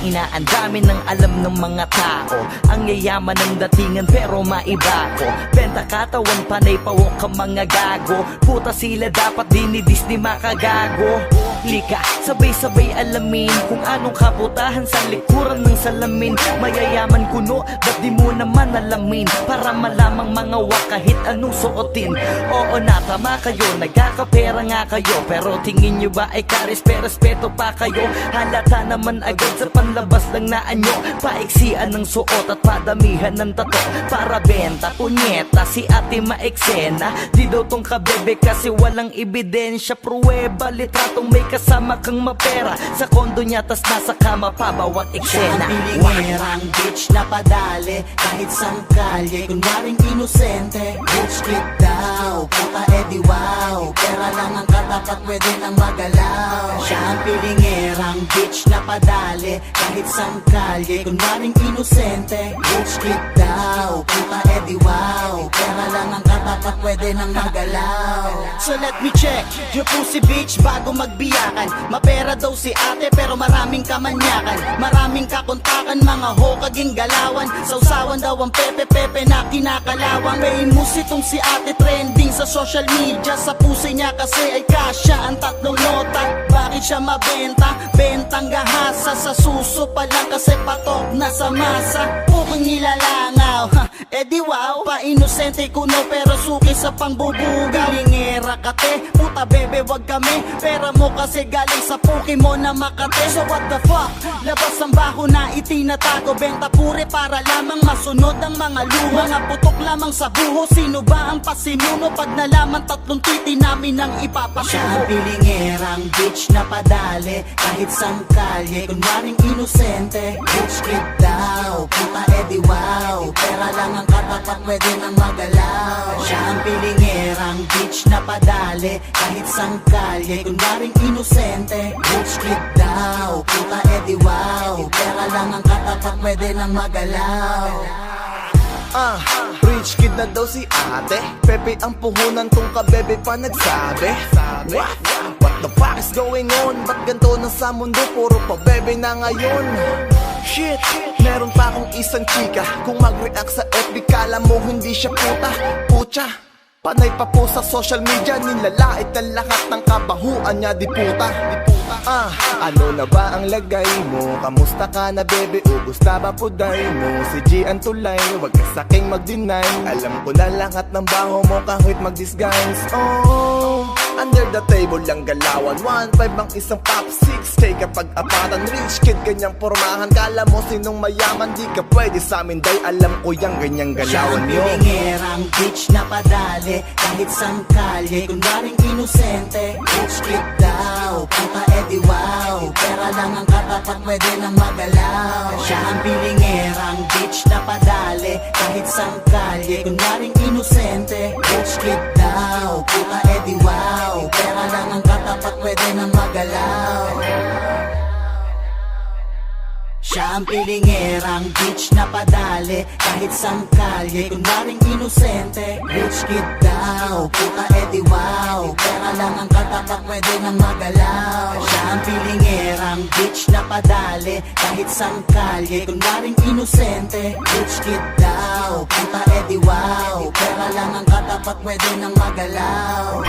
Ina, ang dami ng alam ng mga tao. Ang yayaman ng datingan pero maiba ko. Benta katawan, panay pawok ka mga gago. Puta sila dapat dinidis ni makagago. Lika, sabay-sabay alamin kung anong kabutahan sa likuran ng salamin. Mayayaman kuno, ba't di mo naman alamin? Para malamang mga wak kahit anong suotin. Oo na, tama kayo, nagkakapera nga kayo. Pero tingin nyo ba ay karespeto pa kayo? Halata naman agad sa panlabas ng naanyo. Paiksian ng suot at padamihan ng tato para benta, punyeta, si ate maeksena. Di daw tong kabebe kasi walang ebidensya. Pruweba, litratong may kasama kang mapera. Sa kondo niya tas nasa kama pa bawat eksena. Pilingerang bitch na padali kahit sang kalye. Kunwaring inosente, bitch kid daw. Puta edi wow, pera lang ang katapat, pwede nang magalaw. Siya ang pilingerang bitch na padali kahit sang kalye. Kunwaring inosente, bitch kid daw. Puta edi wow, pera lang ang katapat, pwede nang magalaw. So let me check your pussy bitch bago magbiyakan. Mapera daw si ate pero maraming kamanyakan. Maraming kakontakan, mga hokaging galawan. Sausawan daw ang pepe-pepe na kinakalawang. Famous itong si ate, trending sa social media. Sa pusi niya kasi ay kasya ang tatlong nota. Bakit siya mabenta? Bentang gahasa. Sa suso pa lang kasi patok na sa masa. Pukong nilalangaw, edi wow. Pa-inosente kuno pero suki sa pangbubugaw. Lingera kate, puta bebe wag kami. Pera mo kasi galing sa puki mo na Makate. So what the fuck? Labas ang baho na itinatago. Benta pure para lamang masunod ang mga luma. Mga putok lamang sa buho. Sino ba ang pasimuno? Pag nalaman tatlong titi namin ang ipapasuko. Siya ang pilingerang bitch na padali kahit sang kalye. Kunwaring inosente, bitch kid daw. Puta edi wow, pera lang ang katapat, pwede nang magalaw. Siya ang pilingerang bitch na padali kahit sang kalye. Kunwaring inosente, bitch kid daw. Puta edi wow, pera lang ang katapat, pwede nang magalaw. Rich kid na daw si ate. Pepe ang puhunan tong kabebe pa nagsabi. What the fuck is going on? Ba't ganito na sa mundo? Puro pa bebe na ngayon. Shit, meron pa akong isang chika. Kung mag-react sa FB kala mo hindi siya puta. Pucha, panay pa po sa social media. Nilalait ang lahat ng kabahuan niya, di puta. Ano na ba ang lagay mo? Kamusta ka na bebe? Ubus na ba puday mo? Si G ang tulay, wag ka saking mag-deny. Alam ko na lahat ng baho mo kahit mag-disguise. Oh, under the table lang galawan. 1.5 ang isang pop, 6K kapag apatan. Rich kid ganyang pormahan. Kala mo sinong mayaman? Di ka pwede sa amin dahil alam ko yung ganyang galawan nyo. Siya ang pilingerang bitch na padali kahit sang kalye. Kunwaring inosente, bitch kid daw. Puta edi wow, pera lang ang katapat, pwede nang magalaw. Siya ang pilingerang bitch na padali kahit sang kalye. Kunwaring inosente, bitch kid daw. Puta edi wow, pera lang ang katapat, pwede nang magalaw. Siya ang pilingerang bitch na padali kahit sang kalye. Kunwaring inosente, rich kid daw. Puta edi wow, pera lang ang katapat, pwede nang magalaw. Siya ang pilingerang bitch na padali kahit sang kalye. Kunwaring inosente, rich kid daw. Puta edi wow, pera lang ang katapat, pwede nang magalaw.